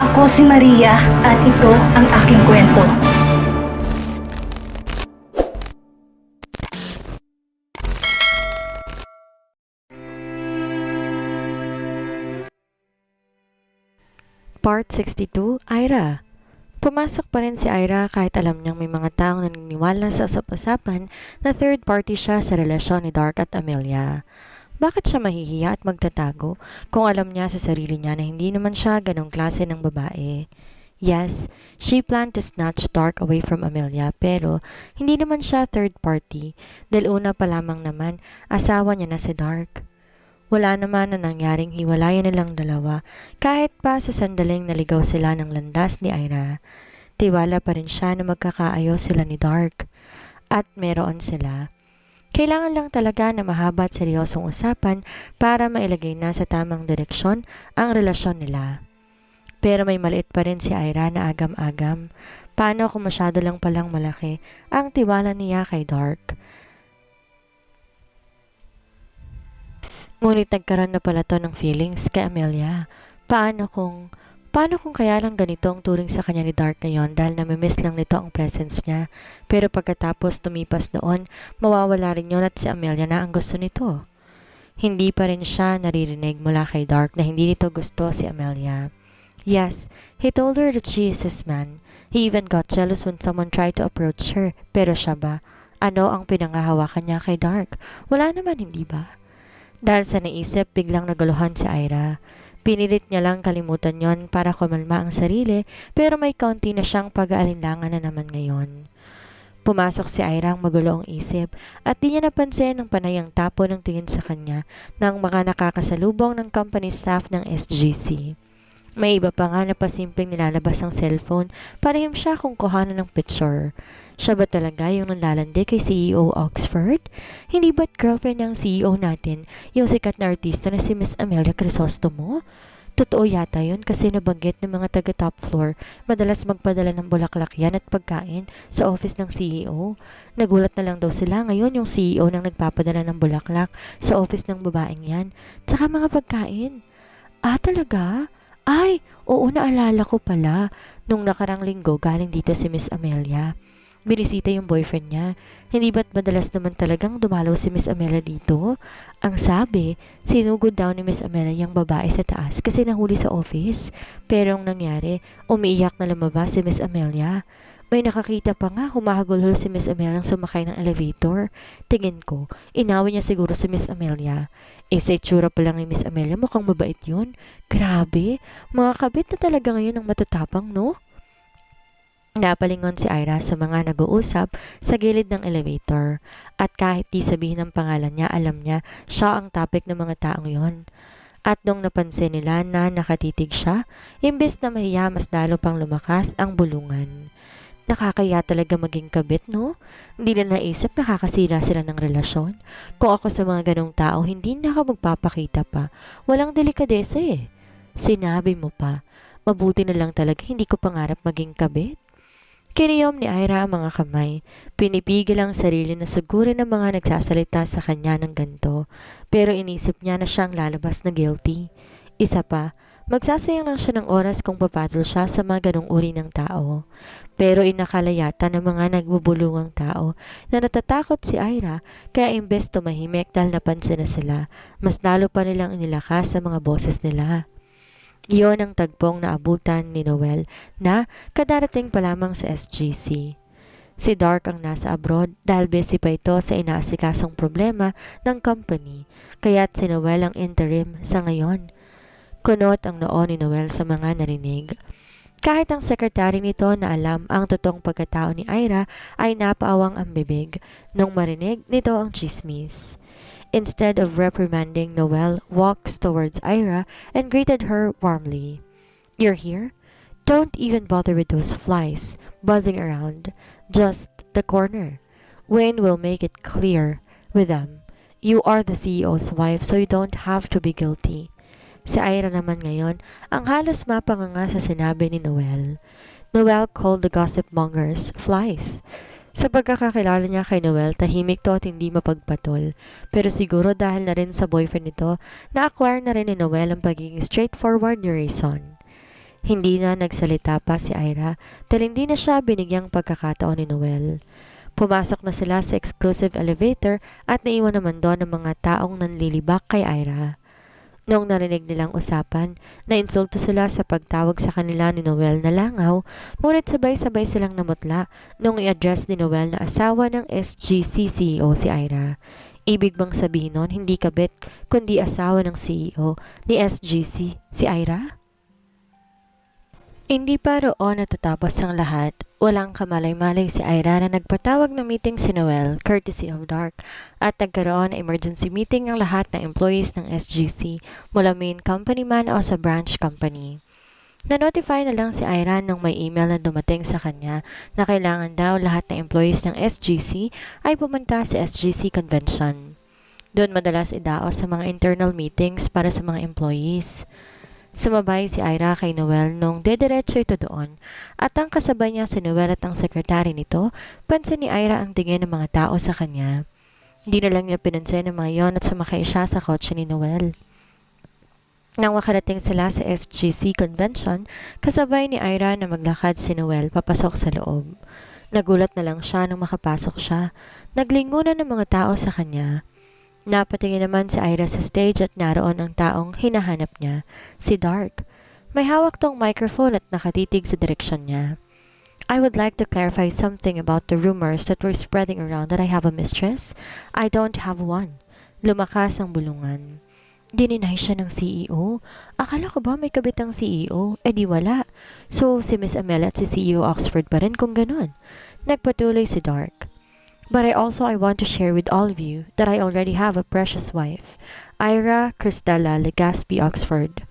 Ako si Maria at ito ang aking kwento. Part 62, Ira. Pumasok pa rin si Ira kahit alam niyang may mga taong naniniwala sa usap-usapan na third party siya sa relasyon ni Dark at Amelia. Bakit siya mahihiya at magtatago kung alam niya sa sarili niya na hindi naman siya ganong klase ng babae? Yes, she planned to snatch Dark away from Amelia pero hindi naman siya third party dahil una pa lamang naman asawa niya na si Dark. Wala naman na nangyaring hiwalayan nilang dalawa kahit pa sa sandaling naligaw sila ng landas ni Ira. Tiwala pa rin siya na magkakaayos sila ni Dark. At meron sila. Kailangan lang talaga na mahaba at seryosong usapan para mailagay na sa tamang direksyon ang relasyon nila. Pero may maliit pa rin si Ira na agam-agam. Paano kung masyado lang palang malaki ang tiwala niya kay Dark? Ngunit nagkaroon na pala to ng feelings kay Amelia. Paano kung kaya lang ganito ang turing sa kanya ni Dark ngayon dahil namimiss lang nito ang presence niya. Pero pagkatapos tumipas noon, mawawala rin yun at si Amelia na ang gusto nito. Hindi pa rin siya naririnig mula kay Dark na hindi nito gusto si Amelia. Yes, he told her that she is his man. He even got jealous when someone tried to approach her. Pero siya ba? Ano ang pinangahawakan niya kay Dark? Wala naman, hindi ba? Dahil sa naisip, biglang naguluhan si Ira. Pinilit niya lang kalimutan yon para kumalma ang sarili, pero may kaunti na siyang pag-aalinlangan na naman ngayon. Pumasok si Ira ang magulo ang isip at di niya napansin ang panayang tapo ng tingin sa kanya ng mga nakakasalubong ng company staff ng SGC. May iba pa nga na pasimpleng nilalabas ang cellphone para him siya kung kuhanan ng picture. Siya ba talaga yung nanlalandi kay CEO Oxford? Hindi ba't girlfriend ng CEO natin, yung sikat na artista na si Miss Amelia Crisostomo? Totoo yata yun kasi nabanggit ng mga taga-top floor, madalas magpadala ng bulaklak yan at pagkain sa office ng CEO. Nagulat na lang daw sila ngayon yung CEO nang nagpapadala ng bulaklak sa office ng babaeng yan. Tsaka mga pagkain. Ah, talaga? Ay, oo, naalala ko pala. Nung nakarang linggo, galing dito si Miss Amelia. Binisita yung boyfriend niya. Hindi ba't madalas naman talagang dumalaw si Miss Amelia dito? Ang sabi, sinugod daw ni Miss Amelia yung babae sa taas kasi nahuli sa office. Pero ang nangyari, umiiyak na lumabas si Miss Amelia. May nakakita pa nga, humahagulhol si Miss Amelia nang sumakay ng elevator. Tingin ko, inaway niya siguro si Miss Amelia. Sa itsura pa lang ni Miss Amelia, mukhang mabait yun. Grabe, mga kabit na talaga ngayon ang matatapang, no? Napalingon si Ira sa mga nag-uusap sa gilid ng elevator at kahit di sabihin ng pangalan niya, alam niya siya ang topic ng mga taong yon. At nung napansin nila na nakatitig siya, imbes na mahiya mas lalo pang lumakas ang bulungan. Nakakaya talaga maging kabit, no? Hindi na naisip nakakasira sila ng relasyon. Kung ako sa mga ganong tao, hindi na ako magpapakita pa. Walang delikadesa eh. Sinabi mo pa, mabuti na lang talaga hindi ko pangarap maging kabit. Kiniyom ni Ira ang mga kamay. Pinipigil ang sarili na sugurin ng mga nagsasalita sa kanya ng ganito. Pero inisip niya na siyang lalabas na guilty. Isa pa, magsasayang lang siya ng oras kung papatol siya sa mga ganong uri ng tao. Pero inakala yata ng mga nagbubulungang tao na natatakot si Ira kaya imbes tumahimik dahil napansin na sila, mas lalo pa nilang inilakas sa mga boses nila. Iyon ang tagpong naabutan ni Noel na kadarating pa lamang sa SGC. Si Dark ang nasa abroad dahil busy pa ito sa inaasikasong problema ng company, kaya't si Noel ang interim sa ngayon. Kunot ang noo ni Noel sa mga narinig. Kahit ang sekretary nito na alam ang totoong pagkatao ni Ira ay napaawang ang bibig nung marinig nito ang chismis. Instead of reprimanding, Noel walks towards Ira and greeted her warmly. "You're here? Don't even bother with those flies buzzing around. Just the corner. Wayne will make it clear with them. You are the CEO's wife so you don't have to be guilty." Si Ira naman ngayon ang halos mapanganga sa sinabi ni Noel. Noel called the gossip mongers flies. Sa pagkakakilala niya kay Noel, tahimik to at hindi mapagpatol. Pero siguro dahil na rin sa boyfriend nito, na-acquire na rin ni Noel ang pagiging straightforward ni Rayson. Hindi na nagsalita pa si Ira dahil hindi na siya binigyang pagkakataon ni Noel. Pumasok na sila sa exclusive elevator at naiwan naman doon ang mga taong nanlilibak kay Ira. Noong narinig nilang usapan, nainsulto sila sa pagtawag sa kanila ni Noel na langaw, ngunit sabay-sabay silang namutla noong i-address ni Noel na asawa ng SGC CEO si Ira. Ibig bang sabihin nun, hindi kabit, kundi asawa ng CEO ni SGC si Ira? Hindi pa roon natatapos ang lahat. Walang kamalay-malay si Ira na nagpatawag ng meeting si Noel, courtesy of Dark, at nagkaroon ng emergency meeting ang lahat ng employees ng SGC mula main company man o sa branch company. Na-notify na lang si Ira nung may email na dumating sa kanya na kailangan daw lahat ng employees ng SGC ay pumunta sa SGC convention. Doon madalas idaos sa mga internal meetings para sa mga employees. Sumabay si Ira kay Noel nung dediretso ito doon at ang kasabay niya si Noel at ang sekretary nito, pansin ni Ira ang tingin ng mga tao sa kanya. Hindi na lang niya pinansin ang mga yon at sumakay siya sa kotse ni Noel. Nang makarating sila sa SGC convention, kasabay ni Ira na maglakad si Noel papasok sa loob. Nagulat na lang siya nung makapasok siya. Naglingunan ng mga tao sa kanya. Napatingin naman si Ira sa stage at naroon ang taong hinahanap niya, si Dark. May hawak tong microphone at nakatitig sa direksyon niya. I would like to clarify something about the rumors that were spreading around that I have a mistress. I don't have one. Lumakas ang bulungan. Dininay siya ng CEO. Akala ko ba may kabit ang CEO? Eh di wala. So si Miss Amelia at si CEO Oxford pa rin kung ganun. Nagpatuloy si Dark. But I want to share with all of you that I already have a precious wife, Ira Cristela Legaspi Oxford.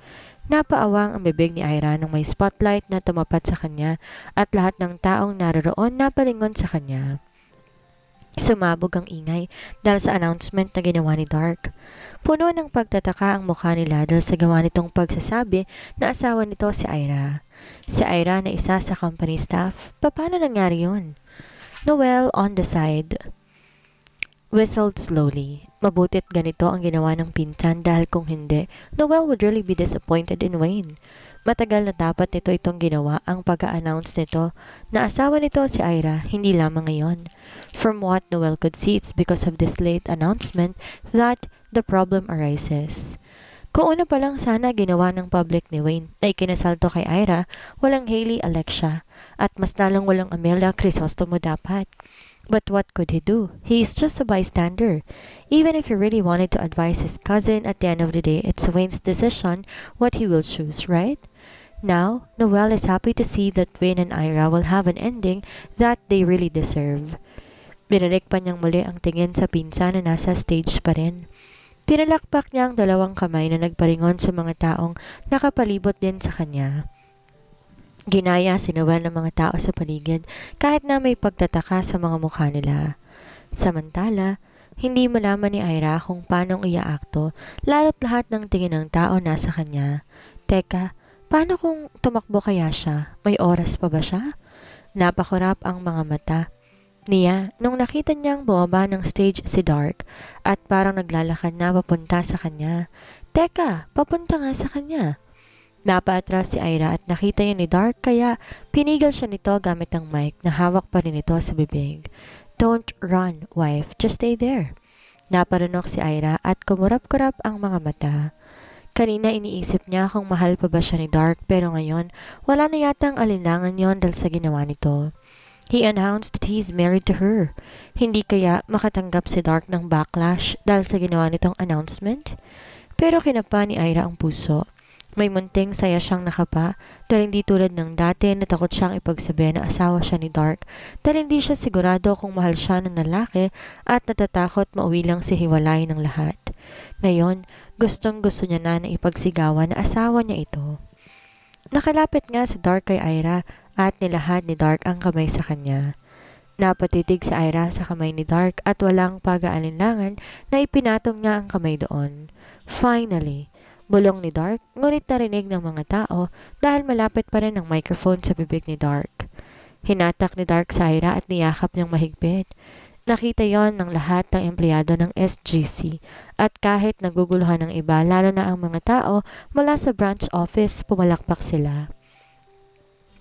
Napaawang ang bibig ni Ira nang may spotlight na tumapat sa kanya at lahat ng taong naroroon napalingon sa kanya. Sumabog ang ingay dahil sa announcement na ginawa ni Dark. Puno ng pagtataka ang mukha nila dahil sa gawa nitong pagsasabi na asawa nito si Ira. Si Ira na isa sa company staff, paano nangyari yun? Noel on the side whistled slowly. Mabutit ganito ang ginawa ng pinsan dahil kung hindi, Noel would really be disappointed in Wayne. Matagal na dapat nito itong ginawa ang pag-a-announce nito na asawa nito si Ira, hindi lamang ngayon. From what Noel could see, it's because of this late announcement that the problem arises. Kung una pa lang sana ginawa ng public ni Wayne na ikinasalto kay Ira, walang Hailey Alexia, at mas lalong walang Amelia Crisostomo dapat. But what could he do? He is just a bystander. Even if he really wanted to advise his cousin, at the end of the day, it's Wayne's decision what he will choose, right? Now, Noel is happy to see that Wayne and Ira will have an ending that they really deserve. Binalik pa niyang muli ang tingin sa pinsan na nasa stage pa rin. Pinalakpak niya ang dalawang kamay na nagparingon sa mga taong nakapalibot din sa kanya. Ginaya si Noel ng mga tao sa paligid kahit na may pagtataka sa mga mukha nila. Samantala, hindi malaman ni Ira kung paanong iaakto lalo't lahat ng tingin ng tao nasa kanya. Teka, paano kung tumakbo kaya siya? May oras pa ba siya? Napakurap ang mga mata niya nung nakita niyang bumaba ng stage si Dark at parang naglalakad na papunta sa kanya. Teka, papunta nga sa kanya. Napaatras si Ira at nakita niya ni Dark kaya pinigil siya nito gamit ang mic na hawak pa rin ito sa bibig. Don't run, wife. Just stay there. Naparunok si Ira at kumurap-kurap ang mga mata. Kanina iniisip niya kung mahal pa ba siya ni Dark pero ngayon wala na yatang alinlangan yon dahil sa ginawa nito. He announced that he's married to her. Hindi kaya makatanggap si Dark ng backlash dahil sa ginawa nitong announcement? Pero kinapa ni Ira ang puso. May munting saya siyang nakapa dahil hindi tulad ng dati na takot siyang ipagsabi na asawa siya ni Dark dahil hindi siya sigurado kung mahal siya ng lalaki at natatakot mauwi lang si hiwalay ng lahat. Ngayon, gustong gusto niya na ipagsigawan na asawa niya ito. Nakalapit nga si Dark kay Ira at nilahad ni Dark ang kamay sa kanya. Napatitig si Ira sa kamay ni Dark at walang pag-aalinlangan na ipinatong niya ang kamay doon. Finally, bulong ni Dark, ngunit narinig ng mga tao dahil malapit pa rin ang microphone sa bibig ni Dark. Hinatak ni Dark sa Ira at niyakap niyang mahigpit. Nakita yon ng lahat ng empleyado ng SGC at kahit naguguluhan ng iba lalo na ang mga tao mula sa branch office pumalakpak sila.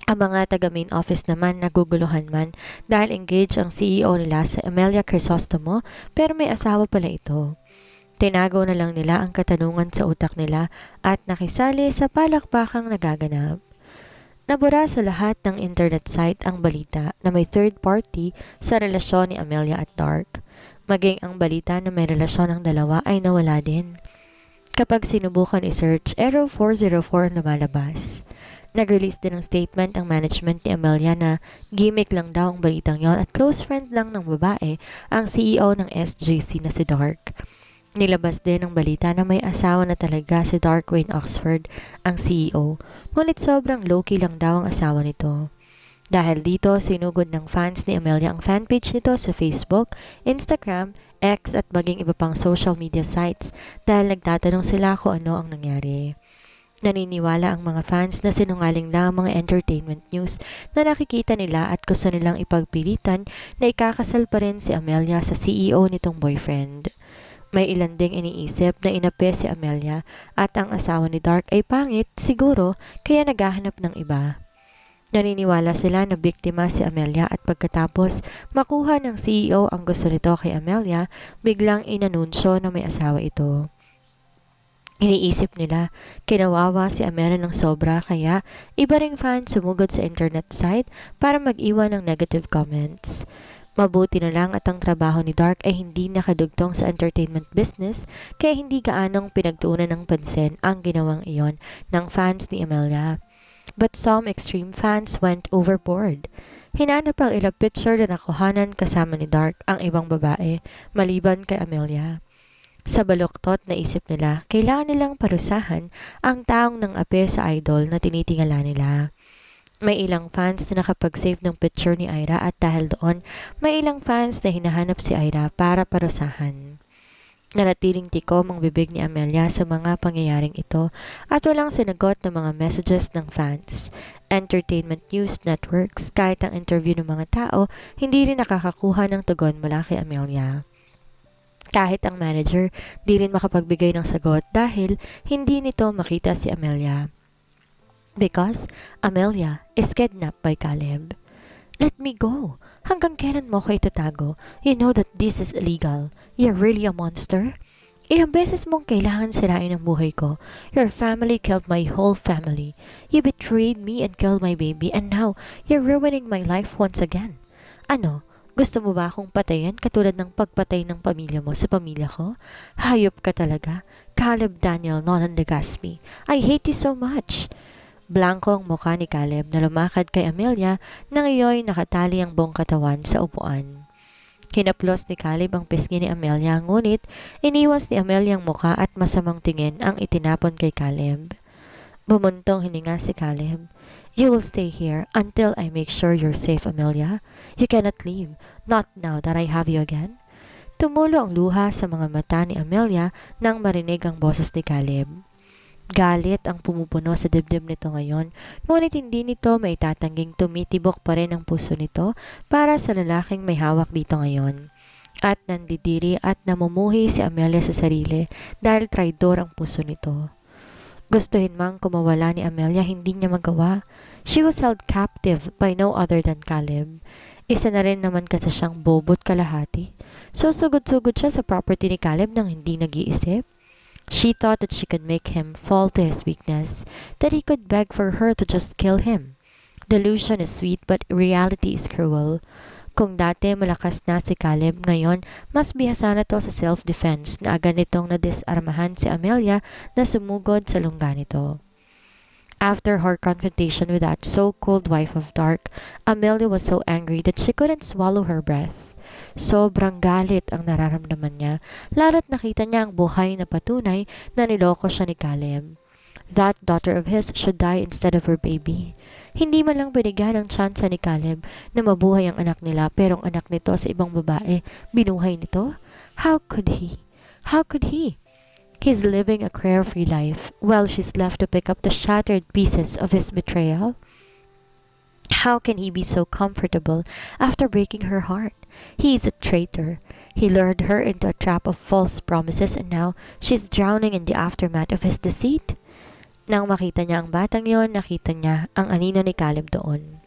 Ang mga taga main office naman naguguluhan man dahil engaged ang CEO nila sa Amelia Crisostomo pero may asawa pala ito. Tinago na lang nila ang katanungan sa utak nila at nakisali sa palakpakang nagaganap. Nabura sa lahat ng internet site ang balita na may third party sa relasyon ni Amelia at Dark. Maging ang balita na may relasyon ang dalawa ay nawala din. Kapag sinubukan i-search, Arrow 404 ang lumalabas. Nag-release din ng statement ang management ni Amelia na gimmick lang daw ang balitang yon at close friend lang ng babae ang CEO ng SJC na si Dark. Nilabas din ang balita na may asawa na talaga si Dark Wayne Oxford, ang CEO, ngunit sobrang low-key lang daw ang asawa nito. Dahil dito, sinugod ng fans ni Amelia ang fanpage nito sa Facebook, Instagram, X at maging iba pang social media sites dahil nagtatanong sila kung ano ang nangyari. Naniniwala ang mga fans na sinungaling lang ang mga entertainment news na nakikita nila at gusto nilang ipagpilitan na ikakasal pa rin si Amelia sa CEO nitong boyfriend. May ilan ding iniisip na inape si Amelia at ang asawa ni Dark ay pangit siguro kaya naghahanap ng iba. Naniniwala sila na biktima si Amelia at pagkatapos makuha ng CEO ang gusto nito kay Amelia, biglang inanunsyo na may asawa ito. Iniisip nila, kinawawa si Amelia ng sobra kaya iba ring fan sumugod sa internet site para mag-iwan ng negative comments. Mabuti na lang at ang trabaho ni Dark ay hindi nakadugtong sa entertainment business kaya hindi gaanong pinagtuunan ng pansin ang ginawang iyon ng fans ni Amelia. But some extreme fans went overboard. Hinanap ang ilang picture na nakuhanan kasama ni Dark ang ibang babae maliban kay Amelia. Sa baluktot na isip nila, kailangan nilang parusahan ang taong nang ape sa idol na tinitingala nila. May ilang fans na nakapag-save ng picture ni Ira at dahil doon, may ilang fans na hinahanap si Ira para parusahan. Nanatiling tikom ang bibig ni Amelia sa mga pangyayaring ito at walang sinagot ng mga messages ng fans. Entertainment news networks, kahit ang interview ng mga tao, hindi rin nakakakuha ng tugon mula kay Amelia. Kahit ang manager, di rin makapagbigay ng sagot dahil hindi nito makita si Amelia. Because Amelia is kidnapped by Caleb. Let me go. Hanggang kailan mo ko itatago? You know that this is illegal. You're really a monster. Ilang beses mong kailangan sirain ang buhay ko. Your family killed my whole family. You betrayed me and killed my baby and now you're ruining my life once again. Ano? Gusto mo ba akong patayin katulad ng pagpatay ng pamilya mo sa pamilya ko? Hayop ka talaga. Caleb Daniel Nolan Legaspi. I hate you so much. Blanco ang mukha ni Caleb na lumakad kay Amelia nang iyo'y nakatali ang buong katawan sa upuan. Hinaplos ni Caleb ang pisngi ni Amelia ngunit iniwas ni Amelia ang mukha at masamang tingin ang itinapon kay Caleb. Bumuntong hininga si Caleb. You will stay here until I make sure you're safe, Amelia. You cannot leave, not now that I have you again. Tumulo ang luha sa mga mata ni Amelia nang marinig ang boses ni Caleb. Galit ang pumupuno sa dibdib nito ngayon, ngunit hindi nito maitatangging tumitibok pa rin ang puso nito para sa lalaking may hawak dito ngayon. At nandidiri at namumuhi si Amelia sa sarili dahil traidor ang puso nito. Gustuhin mang kumawala ni Amelia, hindi niya magawa. She was held captive by no other than Caleb. Isa na rin naman kasi siyang bobot kalahati. So sugod-sugod siya sa property ni Caleb nang hindi nag-iisip. She thought that she could make him fall to his weakness, that he could beg for her to just kill him. Delusion is sweet but reality is cruel. Kung dati malakas na si Caleb, ngayon mas bihasa na to sa self-defense na agad nitong nadisarmahan si Amelia na sumugod sa lungga nito. After her confrontation with that so-called wife of Dark, Amelia was so angry that she couldn't swallow her breath. Sobrang galit ang nararamdaman niya, lalo't nakita niya ang buhay na patunay na niloko siya ni Caleb. That daughter of his should die instead of her baby. Hindi man lang binigyan ng tsansa ni Caleb na mabuhay ang anak nila pero ang anak nito sa ibang babae, binuhay nito? How could he? How could he? He's living a carefree life while she's left to pick up the shattered pieces of his betrayal. How can he be so comfortable after breaking her heart? He is a traitor. He lured her into a trap of false promises and now she's drowning in the aftermath of his deceit. Nang makita niya ang batang yon, nakita niya ang anino ni Caleb doon.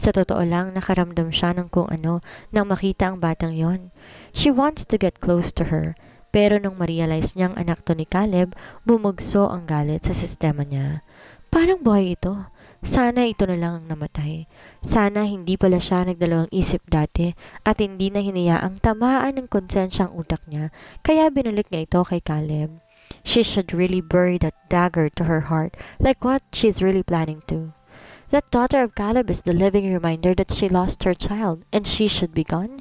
Sa totoo lang, nakaramdam siya ng kung ano nang makita ang batang yon. She wants to get close to her. Pero nung ma-realize niyang anak to ni Caleb, bumugso ang galit sa sistema niya. Parang buhay ito. Sana ito na lang ang namatay. Sana hindi pala siya nagdalawang isip dati at hindi na hinayaang tamaan ng konsensya ang utak niya, kaya binalik niya ito kay Caleb. She should really bury that dagger to her heart, like what she's really planning to. That daughter of Caleb is the living reminder that she lost her child and she should be gone.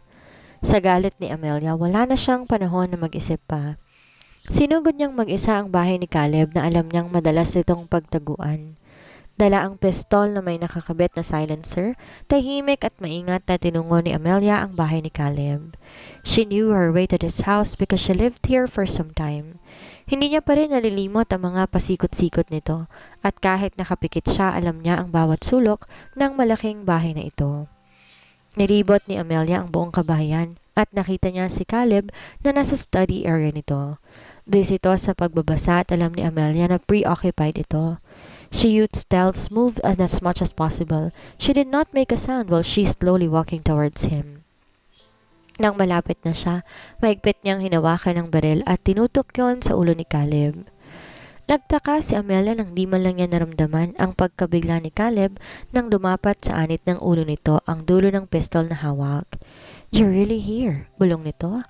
Sa galit ni Amelia, wala na siyang panahon na mag-isip pa. Sinugod niyang mag-isa ang bahay ni Caleb na alam niyang madalas itong pagtaguan. Dala ang pistol na may nakakabit na silencer, tahimik at maingat na tinungo ni Amelia ang bahay ni Caleb. She knew her way to this house because she lived here for some time. Hindi niya pa rin nalilimot ang mga pasikot-sikot nito at kahit nakapikit siya, alam niya ang bawat sulok ng malaking bahay na ito. Nilibot ni Amelia ang buong kabahayan at nakita niya si Caleb na nasa study area nito. Busy ito sa pagbabasa at alam ni Amelia na preoccupied ito. She used stealth move as much as possible. She did not make a sound while she slowly walking towards him. Nang malapit na siya, mahigpit niyang hinawakan ng baril at tinutok yon sa ulo ni Caleb. Nagtaka si Amelia nang di man lang niya naramdaman ang pagkabigla ni Caleb nang dumapat sa anit ng ulo nito ang dulo ng pistol na hawak. "You're really here," bulong nito.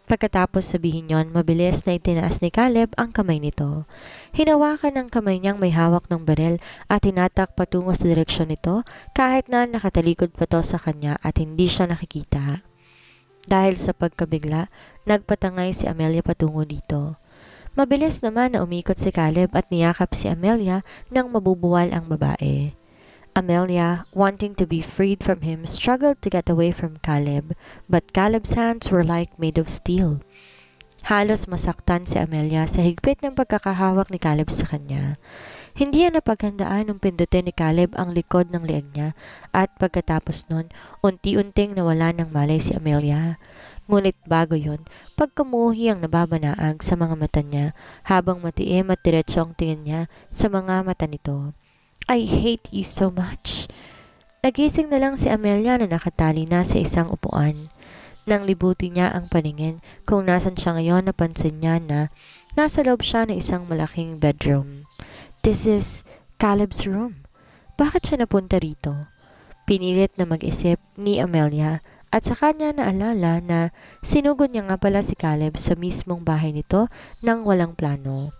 Pagkatapos sabihin yon, mabilis na itinaas ni Caleb ang kamay nito. Hinawakan ng kamay niyang may hawak ng baril at tinatak patungo sa direksyon nito kahit na nakatalikod pa to sa kanya at hindi siya nakikita. Dahil sa pagkabigla, nagpatangay si Amelia patungo dito. Mabilis naman na umikot si Caleb at niyakap si Amelia nang mabubuwal ang babae. Amelia, wanting to be freed from him, struggled to get away from Caleb, but Caleb's hands were like made of steel. Halos masaktan si Amelia sa higpit ng pagkakahawak ni Caleb sa kanya. Hindi niya napaghandaan nung pindutin ni Caleb ang likod ng leeg niya at pagkatapos nun, unti-unting nawala ng malay si Amelia. Ngunit bago yun, pagkamuhi ang nababanaag sa mga mata niya habang matiim at diretso ang tingin niya sa mga mata nito. "I hate you so much." Nagising na lang si Amelia na nakatali na sa isang upuan. Nang libuti niya ang paningin kung nasan siya ngayon, napansin niya na nasa loob siya ng isang malaking bedroom. This is Caleb's room. Bakit siya napunta rito? Pinilit na mag-isip ni Amelia at sa kanya naalala na sinugod niya nga pala si Caleb sa mismong bahay nito nang walang plano.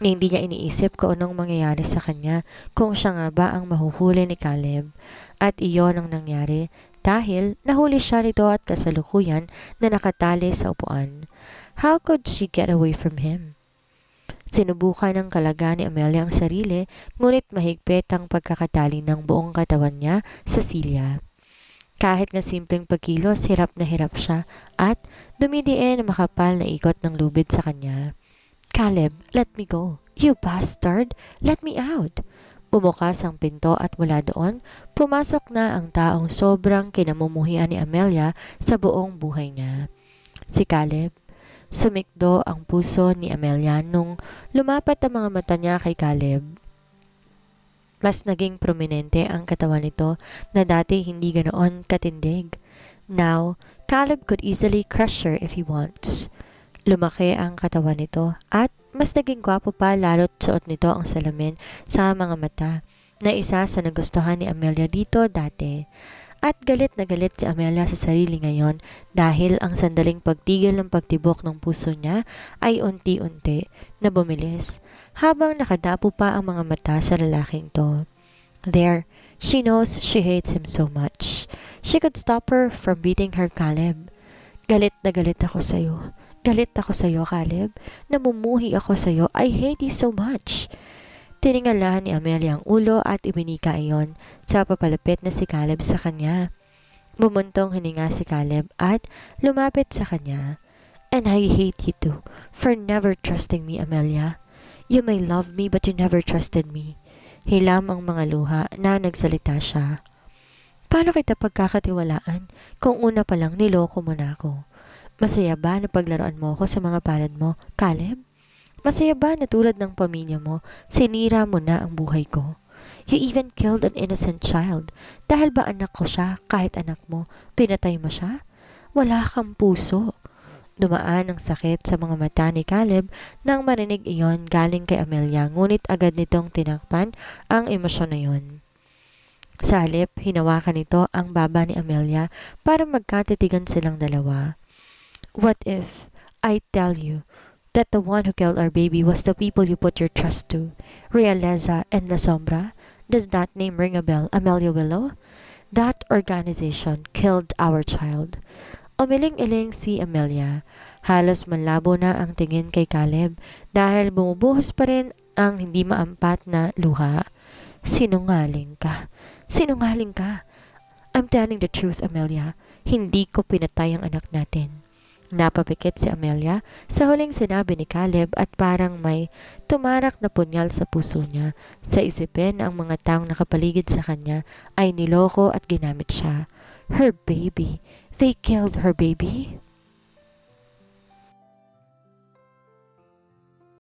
Hindi niya iniisip kung anong mangyayari sa kanya kung siya nga ba ang mahuhuli ni Caleb. At iyon ang nangyari dahil nahuli siya nito at kasalukuyan na nakatali sa upuan. How could she get away from him? Sinubukan ng kalaga ni Amelia ang sarili, ngunit mahigpit ang pagkakatali ng buong katawan niya sa silya. Kahit na simpleng pagkilos, hirap na hirap siya at dumidiin ang makapal na ikot ng lubid sa kanya. "Caleb, let me go. You bastard! Let me out!" Bumukas ang pinto at mula doon, pumasok na ang taong sobrang kinamumuhian ni Amelia sa buong buhay niya. Si Caleb. Sumikdo ang puso ni Amelia nung lumapat ang mga mata niya kay Caleb. Mas naging prominente ang katawan nito na dati hindi ganoon katindig. Now, Caleb could easily crush her if he wants. Lumaki ang katawan nito at mas naging gwapo pa lalo't suot nito ang salamin sa mga mata na isa sa nagustuhan ni Amelia dito dati. At galit na galit si Amelia sa sarili ngayon dahil ang sandaling pagtigil ng pagtibok ng puso niya ay unti-unti na bumilis habang nakadapo pa ang mga mata sa lalaking to. There, she knows she hates him so much. She could stop her from beating her Caleb. "Galit na galit ako sa'yo. Galit ako sa'yo, Caleb. Namumuhi ako sa'yo. I hate you so much." Tiningalahan ni Amelia ang ulo at ibinika iyon sa papalapit na si Caleb sa kanya. Bumuntong hininga si Caleb at lumapit sa kanya. "And I hate you too for never trusting me, Amelia. You may love me but you never trusted me." Hilam ang mga luha na nagsalita siya. "Paano kita pagkakatiwalaan kung una pa lang niloko mo na ako? Masaya ba na paglaruan mo ako sa mga palad mo, Caleb? Masaya ba na tulad ng pamilya mo, sinira mo na ang buhay ko? You even killed an innocent child. Dahil ba anak ko siya, kahit anak mo, pinatay mo siya? Wala kang puso. Dumaan ang sakit sa mga mata ni Caleb nang marinig iyon galing kay Amelia, ngunit agad nitong tinakpan ang emosyon na iyon. Sa halip, hinawakan nito ang baba ni Amelia para magkatitigan silang dalawa. What if I tell you that the one who killed our baby was the people you put your trust to? Realeza and La Sombra? Does that name ring a bell, Amelia Willow? That organization killed our child. Umiling-iling si Amelia. Halos manlabo na ang tingin kay Caleb dahil bumubuhos pa rin ang hindi maampat na luha. Sinungaling ka. Sinungaling ka. I'm telling the truth, Amelia. Hindi ko pinatay ang anak natin. Napapikit si Amelia sa huling sinabi ni Caleb at parang may tumarak na punyal sa puso niya. Sa isipin na ang mga taong nakapaligid sa kanya ay niloko at ginamit siya. Her baby. They killed her baby?